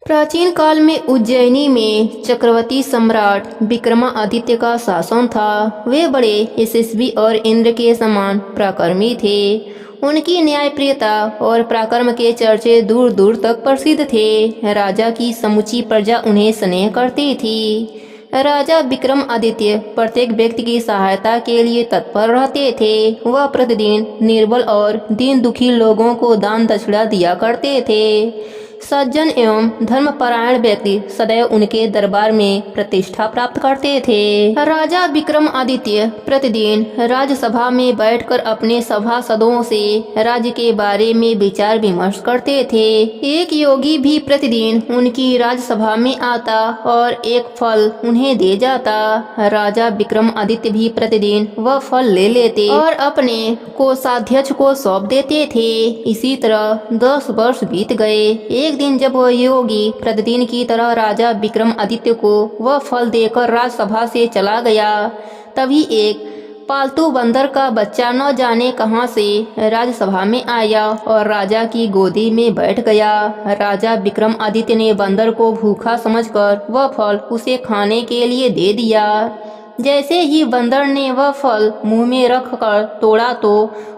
प्राचीन काल में उज्जैनी में चक्रवर्ती सम्राट विक्रमादित्य का शासन था। वे बड़े यशस्वी और इंद्र के समान पराक्रमी थे। उनकी न्यायप्रियता और पराक्रम के चर्चे दूर दूर तक प्रसिद्ध थे। राजा की समूची प्रजा उन्हें स्नेह करती थी। राजा विक्रमादित्य प्रत्येक व्यक्ति की सहायता के लिए तत्पर रहते थे। वह प्रतिदिन निर्बल और दीन दुखी लोगों को दान दक्षिणा दिया करते थे। सज्जन एवं धर्मपरायण व्यक्ति सदैव उनके दरबार में प्रतिष्ठा प्राप्त करते थे। राजा विक्रमादित्य प्रतिदिन राजसभा में बैठकर अपने सभासदों से राज्य के बारे में विचार विमर्श करते थे। एक योगी भी प्रतिदिन उनकी राजसभा में आता और एक फल उन्हें दे जाता। राजा विक्रमादित्य भी प्रतिदिन वह फल ले लेते और अपने कोषाध्यक्ष को सौंप देते थे। इसी तरह 10 वर्ष बीत गए। एक दिन जब वह योगी प्रतिदिन की तरह राजा विक्रमादित्य को वह फल देकर राजसभा से चला गया, तभी एक पालतू बंदर का बच्चा न जाने कहां से राजसभा में आया और राजा की गोदी में बैठ गया। राजा विक्रमादित्य ने बंदर को भूखा समझकर वह फल उसे खाने के लिए दे दिया। जैसे ही बंदर ने वह फल मुंह में रखकर तोड़ा तो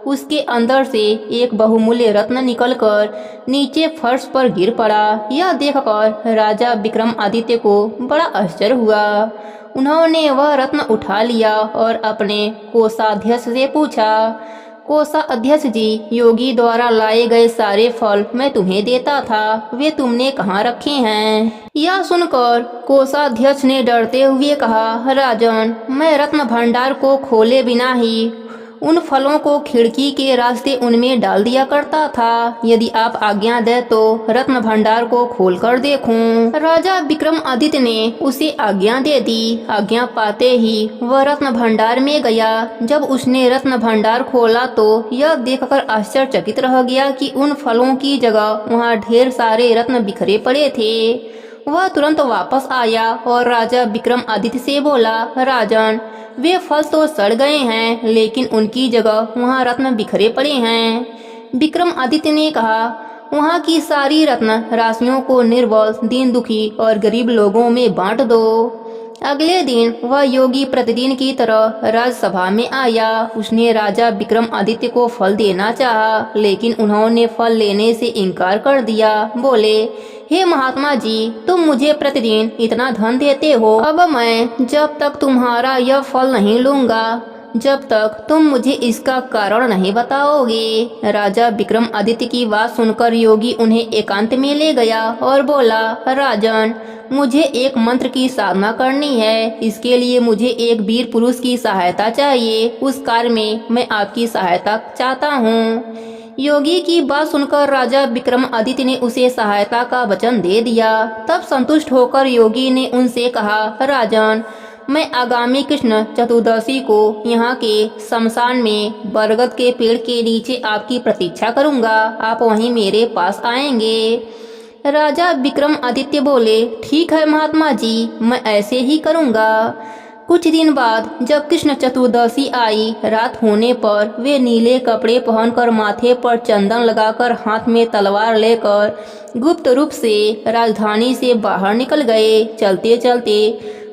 उसके अंदर से एक बहुमूल्य रत्न निकलकर नीचे फर्श पर गिर पड़ा। यह देखकर राजा विक्रमादित्य को बड़ा आश्चर्य हुआ। उन्होंने वह रत्न उठा लिया और अपने कोषाध्यक्ष से पूछा, कोषाध्यक्ष जी, योगी द्वारा लाए गए सारे फल मैं तुम्हें देता था, वे तुमने कहाँ रखे हैं? यह सुनकर कोषाध्यक्ष ने डरते हुए कहा, राजन, मैं रत्न भंडार को खोले बिना ही उन फलों को खिड़की के रास्ते उनमें डाल दिया करता था। यदि आप आज्ञा दें तो रत्न भंडार को खोलकर देखूं। राजा विक्रमादित्य ने उसे आज्ञा दे दी। आज्ञा पाते ही वह रत्न भंडार में गया। जब उसने रत्न भंडार खोला तो यह देखकर आश्चर्यचकित रह गया कि उन फलों की जगह वहाँ ढेर सारे रत्न बिखरे पड़े थे। वह तुरंत वापस आया और राजा विक्रमादित्य से बोला, राजन, वे फल तो सड़ गए हैं, लेकिन उनकी जगह वहाँ रत्न बिखरे पड़े हैं। विक्रमादित्य ने कहा, वहाँ की सारी रत्न राशियों को निर्बल, दीन दुखी और गरीब लोगों में बांट दो। अगले दिन वह योगी प्रतिदिन की तरह राजसभा में आया। उसने राजा विक्रमादित्य को फल देना चाहा, लेकिन उन्होंने फल लेने से इनकार कर दिया। बोले, हे महात्मा जी, तुम मुझे प्रतिदिन इतना धन देते हो, अब मैं जब तक तुम्हारा यह फल नहीं लूंगा, जब तक तुम मुझे इसका कारण नहीं बताओगे। राजा विक्रमादित्य की बात सुनकर योगी उन्हें एकांत में ले गया और बोला, राजन, मुझे एक मंत्र की साधना करनी है। इसके लिए मुझे एक वीर पुरुष की सहायता चाहिए। उस कार्य में मैं आपकी सहायता चाहता हूँ। योगी की बात सुनकर राजा विक्रमादित्य ने उसे सहायता का वचन दे दिया। तब संतुष्ट होकर योगी ने उनसे कहा, राजन, मैं आगामी कृष्ण चतुर्दशी को यहाँ के शमशान में बरगद के पेड़ के नीचे आपकी प्रतीक्षा करूँगा। आप वहीं मेरे पास आएंगे। राजा विक्रमादित्य बोले, ठीक है महात्मा जी, मैं ऐसे ही करूँगा। कुछ दिन बाद जब कृष्ण चतुर्दशी आई, रात होने पर वे नीले कपड़े पहनकर, माथे पर चंदन लगाकर, हाथ में तलवार लेकर गुप्त रूप से राजधानी से बाहर निकल गए। चलते चलते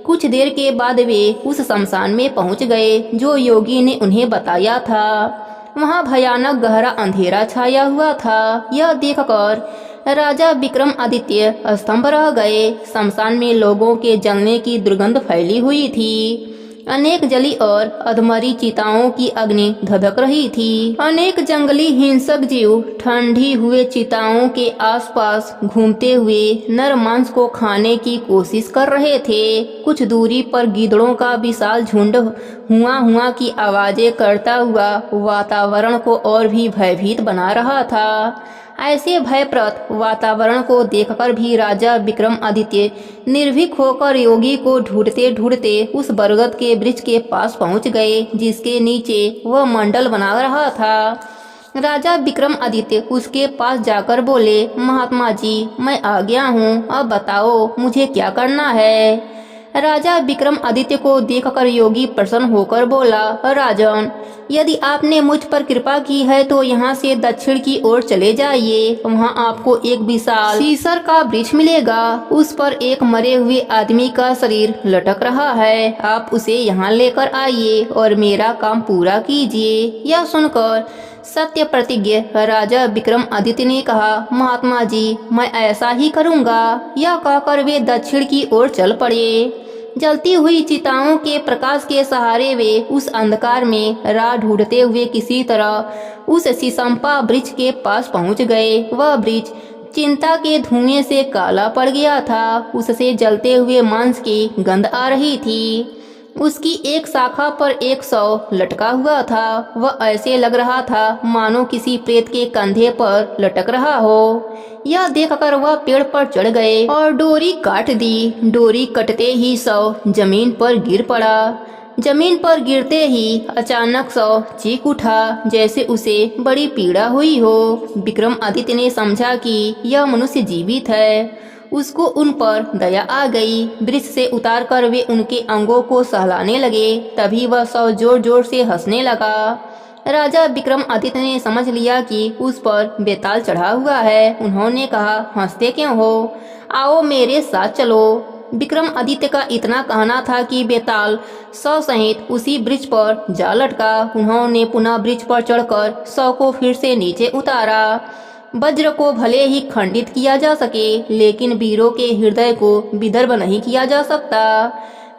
कुछ देर के बाद वे उस शमशान में पहुंच गए जो योगी ने उन्हें बताया था। वहां भयानक गहरा अंधेरा छाया हुआ था। यह देखकर राजा विक्रमादित्य स्तंभ रह गए। शमशान में लोगों के जलने की दुर्गंध फैली हुई थी। अनेक जली और अधमरी चिताओं की अग्नि धधक रही थी। अनेक जंगली हिंसक जीव ठंडी हुए चिताओं के आसपास घूमते हुए नर मांस को खाने की कोशिश कर रहे थे। कुछ दूरी पर गीदड़ों का विशाल झुंड हुआ हुआ की आवाजें करता हुआ वातावरण को और भी भयभीत बना रहा था। ऐसे भयप्रद वातावरण को देखकर भी राजा विक्रमादित्य निर्भीक होकर योगी को ढूंढते ढूंढते उस बरगद के वृक्ष के पास पहुंच गए, जिसके नीचे वह मंडल बना रहा था। राजा विक्रमादित्य उसके पास जाकर बोले, महात्मा जी, मैं आ गया हूँ, अब बताओ मुझे क्या करना है। राजा विक्रमादित्य को देखकर योगी प्रसन्न होकर बोला, राजन, यदि आपने मुझ पर कृपा की है तो यहाँ से दक्षिण की ओर चले जाइए। वहाँ आपको एक विशाल सीसर का वृक्ष मिलेगा। उस पर एक मरे हुए आदमी का शरीर लटक रहा है। आप उसे यहाँ लेकर आइए और मेरा काम पूरा कीजिए। यह सुनकर सत्य प्रतिज्ञ राजा विक्रमादित्य ने कहा, महात्मा जी, मैं ऐसा ही करूँगा। यह कहकर वे दक्षिण की ओर चल पड़े। जलती हुई चिताओं के प्रकाश के सहारे वे उस अंधकार में राह ढूंढते हुए किसी तरह उस शीशम्पा वृक्ष के पास पहुंच गए। वह वृक्ष चिंता के धुएं से काला पड़ गया था। उससे जलते हुए मांस की गंध आ रही थी। उसकी एक शाखा पर एक शव लटका हुआ था। वह ऐसे लग रहा था मानो किसी प्रेत के कंधे पर लटक रहा हो। यह देखकर वह पेड़ पर चढ़ गए और डोरी काट दी। डोरी कटते ही शव जमीन पर गिर पड़ा। जमीन पर गिरते ही अचानक शव चीख उठा, जैसे उसे बड़ी पीड़ा हुई हो। विक्रमादित्य ने समझा कि यह मनुष्य जीवित है। उसको उन पर दया आ गई। वृक्ष से उतारकर वे उनके अंगों को सहलाने लगे। तभी वह शव जोर जोर से हंसने लगा। राजा विक्रमादित्य ने समझ लिया कि उस पर बेताल चढ़ा हुआ है। उन्होंने कहा, हंसते क्यों हो, आओ मेरे साथ चलो। विक्रमादित्य का इतना कहना था कि बेताल शव सहित उसी वृक्ष पर जा लटका। उन्होंने पुनः वृक्ष पर चढ़कर शव को फिर से नीचे उतारा। वज्र को भले ही खंडित किया जा सके, लेकिन वीरों के हृदय को विदर्भ नहीं किया जा सकता।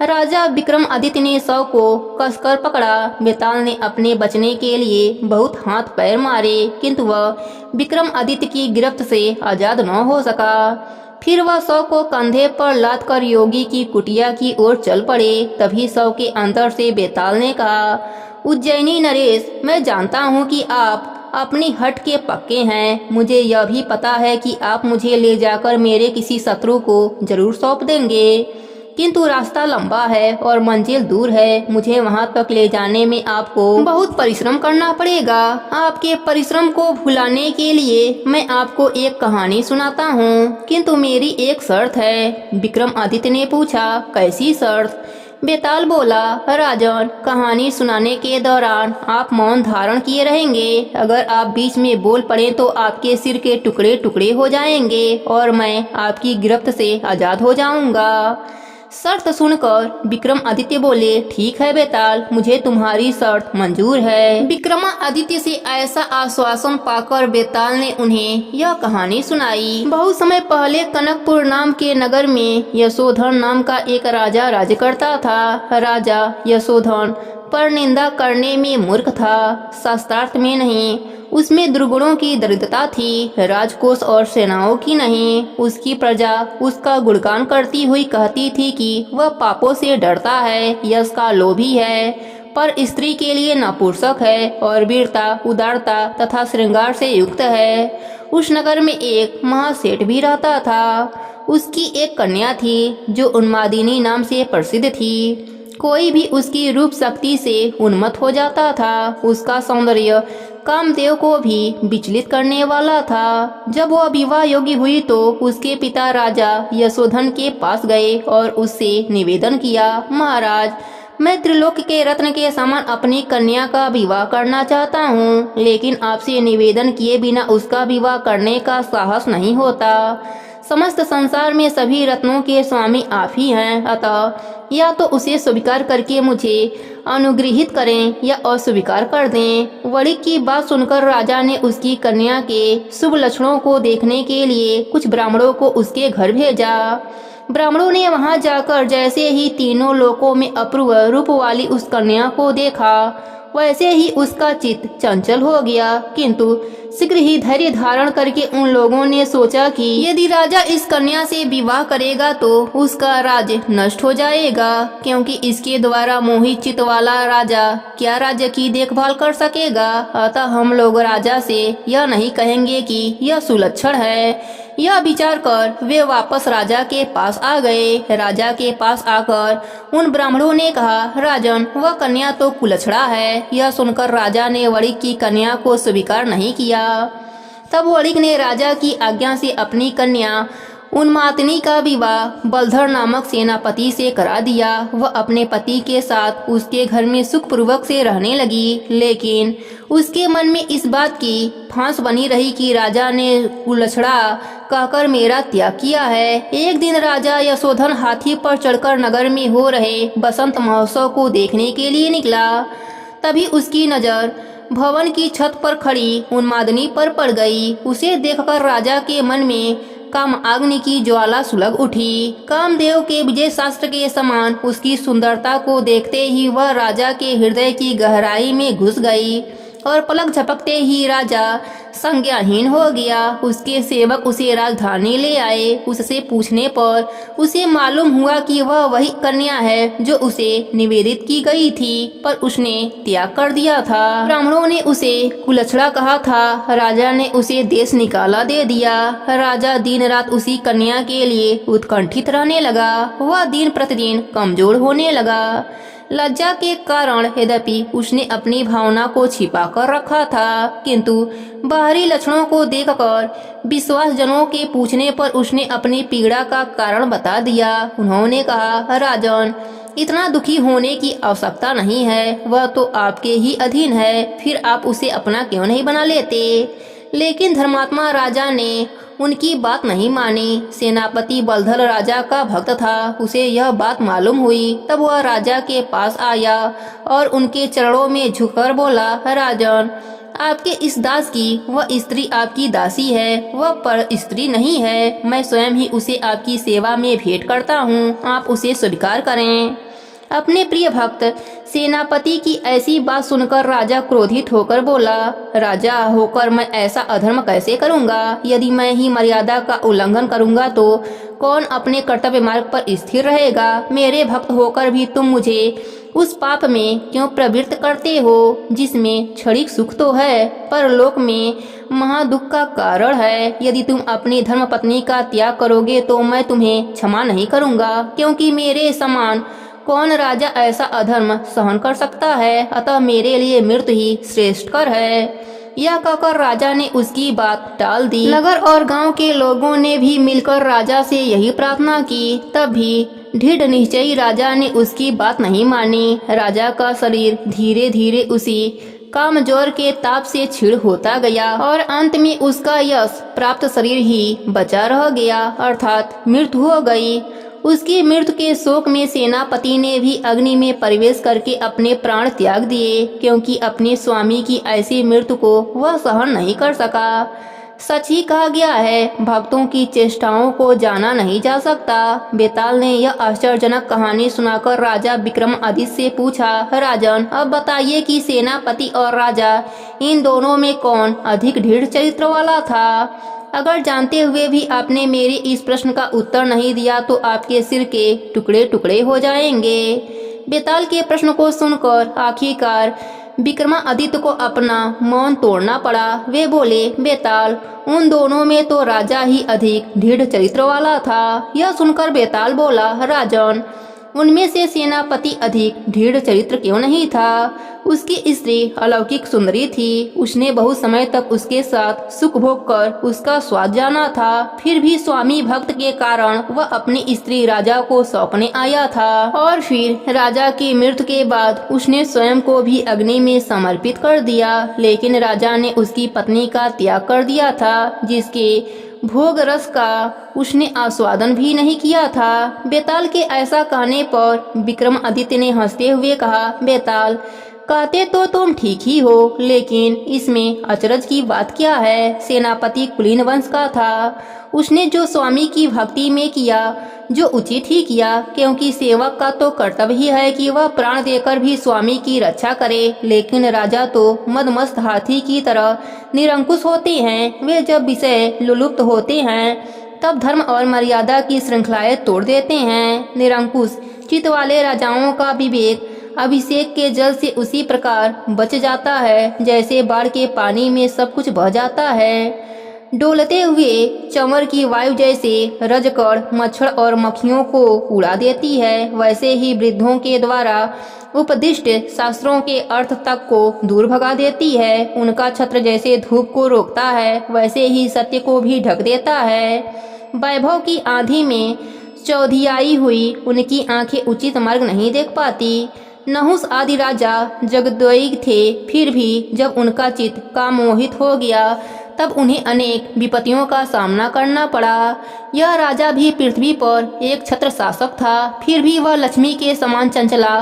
राजा विक्रमादित्य ने शव को कसकर पकड़ा। बेताल ने अपने बचने के लिए बहुत हाथ पैर मारे, किंतु वह विक्रमादित्य की गिरफ्त से आजाद न हो सका। फिर वह शव को कंधे पर लाद कर योगी की कुटिया की ओर चल पड़े। तभी शव के अंदर से बेताल ने कहा, उज्जैनी नरेश, मैं जानता हूँ कि आप अपनी हट के पक्के हैं। मुझे यह भी पता है कि आप मुझे ले जाकर मेरे किसी शत्रु को जरूर सौंप देंगे, किंतु रास्ता लंबा है और मंजिल दूर है। मुझे वहां तक ले जाने में आपको बहुत परिश्रम करना पड़ेगा। आपके परिश्रम को भुलाने के लिए मैं आपको एक कहानी सुनाता हूँ, किंतु मेरी एक शर्त है। विक्रमादित्य ने पूछा, कैसी शर्त? बेताल बोला, राजन, कहानी सुनाने के दौरान आप मौन धारण किए रहेंगे। अगर आप बीच में बोल पड़े तो आपके सिर के टुकड़े टुकड़े हो जाएंगे और मैं आपकी गिरफ्त से आजाद हो जाऊंगा। शर्त सुनकर विक्रमादित्य बोले, ठीक है बेताल, मुझे तुम्हारी शर्त मंजूर है। विक्रमादित्य से ऐसा आश्वासन पाकर बेताल ने उन्हें यह कहानी सुनाई। बहुत समय पहले कनकपुर नाम के नगर में यशोधन नाम का एक राजा राज्य करता था। राजा यशोधन पर निंदा करने में मूर्ख था, शास्त्रार्थ में नहीं। उसमें दुर्गुणों की दरिद्रता थी, राजकोष और सेनाओं की नहीं। उसकी प्रजा उसका गुणगान करती हुई कहती थी कि वह पापों से डरता है, यश का लोभी है, पर स्त्री के लिए नपुंसक है और वीरता, उदारता तथा श्रृंगार से युक्त है। उस नगर में एक महासेठ भी रहता था। उसकी एक कन्या थी जो उन्मादिनी नाम से प्रसिद्ध थी। कोई भी उसकी रूप शक्ति से उन्मत्त हो जाता था। उसका सौंदर्य कामदेव को भी विचलित करने वाला था। जब वह विवाह योग्य हुई तो उसके पिता राजा यशोधन के पास गए और उससे निवेदन किया, महाराज, मैं त्रिलोक के रत्न के समान अपनी कन्या का विवाह करना चाहता हूँ, लेकिन आपसे निवेदन किए बिना उसका विवाह करने का साहस नहीं होता। समस्त संसार में सभी रत्नों के स्वामी आप ही हैं, अतः या तो उसे स्वीकार करके मुझे अनुग्रहित करें या अस्वीकार कर दें। वणिक की बात सुनकर राजा ने उसकी कन्या के शुभ लक्षणों को देखने के लिए कुछ ब्राह्मणों को उसके घर भेजा। ब्राह्मणों ने वहां जाकर जैसे ही तीनों लोकों में अपूर्व रूप वाली उस कन्या को देखा, वैसे ही उसका चित्त चंचल हो गया। किंतु शीघ्र ही धैर्य धारण करके उन लोगों ने सोचा कि यदि राजा इस कन्या से विवाह करेगा तो उसका राज्य नष्ट हो जाएगा, क्योंकि इसके द्वारा मोहित चित्त वाला राजा क्या राज्य की देखभाल कर सकेगा। अतः हम लोग राजा से यह नहीं कहेंगे कि यह सुलक्षण है। यह विचार कर वे वापस राजा के पास आ गए। राजा के पास आकर उन ब्राह्मणों ने कहा, राजन, वह कन्या तो कुलछड़ा है। यह सुनकर राजा ने वणिक की कन्या को स्वीकार नहीं किया। तब वणिक ने राजा की आज्ञा से अपनी कन्या उन्मादिनी का विवाह बलधर नामक सेनापति से करा दिया। वह अपने पति के साथ उसके घर में सुखपूर्वक से रहने लगी, लेकिन उसके मन में इस बात की फांस बनी रही कि राजा ने कुलछड़ा कहकर मेरा त्याग किया है। एक दिन राजा यशोधन हाथी पर चढ़कर नगर में हो रहे बसंत महोत्सव को देखने के लिए निकला। तभी उसकी नजर भवन की छत पर खड़ी उन्मादिनी पर पड़ गई। उसे देखकर राजा के मन में काम अग्नि की ज्वाला सुलग उठी। कामदेव के विजय शास्त्र के समान उसकी सुंदरता को देखते ही वह राजा के हृदय की गहराई में घुस गई और पलक झपकते ही राजा संज्ञाहीन हो गया। उसके सेवक उसे राजधानी ले आए। उससे पूछने पर उसे मालूम हुआ कि वह वही कन्या है जो उसे निवेदित की गई थी, पर उसने त्याग कर दिया था। ब्राह्मणों ने उसे कुलछड़ा कहा था। राजा ने उसे देश निकाला दे दिया। राजा दिन रात उसी कन्या के लिए उत्कंठित रहने लगा। वह दिन प्रतिदिन कमजोर होने लगा। लज्जा के कारण यद्यपि उसने अपनी भावना को छिपा कर रखा था, किंतु बाहरी लक्षणों को देखकर विश्वासजनों के पूछने पर उसने अपनी पीड़ा का कारण बता दिया। उन्होंने कहा, राजन, इतना दुखी होने की आवश्यकता नहीं है। वह तो आपके ही अधीन है, फिर आप उसे अपना क्यों नहीं बना लेते? लेकिन धर्मात्मा राजा ने उनकी बात नहीं मानी। सेनापति बलधर राजा का भक्त था। उसे यह बात मालूम हुई। तब वह राजा के पास आया और उनके चरणों में झुककर बोला, राजन, आपके इस दास की वह स्त्री आपकी दासी है, वह पर स्त्री नहीं है। मैं स्वयं ही उसे आपकी सेवा में भेंट करता हूँ। आप उसे स्वीकार करें। अपने प्रिय भक्त सेनापति की ऐसी बात सुनकर राजा क्रोधित होकर बोला, राजा होकर मैं ऐसा अधर्म कैसे करूंगा? यदि मैं ही मर्यादा का उल्लंघन करूंगा तो कौन अपने कर्तव्य मार्ग पर स्थिर रहेगा? मेरे भक्त होकर भी तुम मुझे उस पाप में क्यों प्रवृत्त करते हो जिसमें क्षणिक सुख तो है, पर लोक में महादुख का कारण है। यदि तुम अपनी धर्म पत्नी का त्याग करोगे तो मैं तुम्हें क्षमा नहीं करूंगा, क्योंकि मेरे समान कौन राजा ऐसा अधर्म सहन कर सकता है? अतः मेरे लिए मृत्यु ही श्रेष्ठकर है। यह कहकर राजा ने उसकी बात टाल दी। नगर और गांव के लोगों ने भी मिलकर राजा से यही प्रार्थना की। तब भी दृढ़ निश्चयी राजा ने उसकी बात नहीं मानी। राजा का शरीर धीरे धीरे उसी कामजोर के ताप से क्षीण होता गया और अंत में उसका यश प्राप्त शरीर ही बचा रह गया, अर्थात मृत्यु हो गई। उसकी मृत्यु के शोक में सेनापति ने भी अग्नि में प्रवेश करके अपने प्राण त्याग दिए, क्योंकि अपने स्वामी की ऐसी मृत्यु को वह सहन नहीं कर सका। सच ही कहा गया है, भक्तों की चेष्टाओं को जाना नहीं जा सकता। बेताल ने यह आश्चर्यजनक कहानी सुनाकर राजा विक्रमादित्य से पूछा, राजन, अब बताइए कि सेनापति और राजा इन दोनों में कौन अधिक दृढ़ चरित्र वाला था? अगर जानते हुए भी आपने मेरे इस प्रश्न का उत्तर नहीं दिया तो आपके सिर के टुकड़े टुकड़े हो जाएंगे। बेताल के प्रश्न को सुनकर आखिरकार विक्रमादित्य को अपना मौन तोड़ना पड़ा। वे बोले, बेताल, उन दोनों में तो राजा ही अधिक दृढ़ चरित्र वाला था। यह सुनकर बेताल बोला, राजन, उनमें से सेनापति अधिक दृढ़ चरित्र क्यों नहीं था? उसकी स्त्री अलौकिक सुंदरी थी। उसने बहुत समय तक उसके साथ सुख भोग कर उसका स्वाद जाना था। फिर भी स्वामी भक्त के कारण वह अपनी स्त्री राजा को सौंपने आया था और फिर राजा की मृत्यु के बाद उसने स्वयं को भी अग्नि में समर्पित कर दिया। लेकिन राजा ने उसकी पत्नी का त्याग कर दिया था, जिसके भोग रस का उसने आस्वादन भी नहीं किया था। बेताल के ऐसा कहने पर विक्रमादित्य ने हंसते हुए कहा, बेताल, कहते तो तुम ठीक ही हो, लेकिन इसमें अचरज की बात क्या है? सेनापति कुलीन वंश का था। उसने जो स्वामी की भक्ति में किया, जो उचित ही किया, क्योंकि सेवक का तो कर्तव्य ही है कि वह प्राण देकर भी स्वामी की रक्षा करे। लेकिन राजा तो मदमस्त हाथी की तरह निरंकुश होते हैं। वे जब विषय लुलुप्त होते हैं तब धर्म और मर्यादा की श्रृंखलाएं तोड़ देते हैं। निरंकुश चित्त वाले राजाओं का विवेक अभिषेक के जल से उसी प्रकार बच जाता है जैसे बाढ़ के पानी में सब कुछ बह जाता है। डोलते हुए चंवर की वायु जैसे रजकण मच्छर और मक्खियों को उड़ा देती है, वैसे ही वृद्धों के द्वारा उपदिष्ट शास्त्रों के अर्थ तक को दूर भगा देती है। उनका छत्र जैसे धूप को रोकता है, वैसे ही सत्य को भी ढक देता है। वैभव की आंधी में चौधियाई हुई उनकी आंखें उचित मार्ग नहीं देख पाती। नहुस आदि राजा जगद्वयी थे, फिर भी जब उनका चित्त कामोहित हो गया तब उन्हें अनेक विपत्तियों का सामना करना पड़ा। यह राजा भी पृथ्वी पर एक छत्र शासक था, फिर भी वह लक्ष्मी के समान चंचला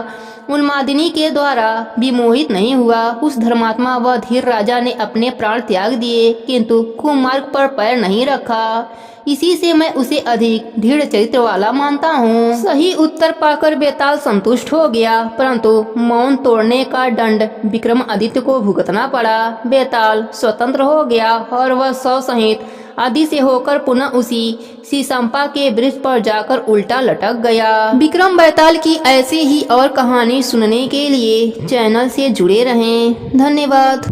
उन्मादिनी के द्वारा विमोहित नहीं हुआ। उस धर्मात्मा व धीर राजा ने अपने प्राण त्याग दिए, किंतु कुमार्ग पर पैर नहीं रखा। इसी से मैं उसे अधिक दृढ़ चरित्र वाला मानता हूँ। सही उत्तर पाकर बेताल संतुष्ट हो गया, परंतु मौन तोड़ने का दंड विक्रमादित्य को भुगतना पड़ा। बेताल स्वतंत्र हो गया और वह सौ सहित आदि से होकर पुनः उसी सीसंपा के वृक्ष पर जाकर उल्टा लटक गया। विक्रम बेताल की ऐसे ही और कहानी सुनने के लिए चैनल से जुड़े रहें। धन्यवाद।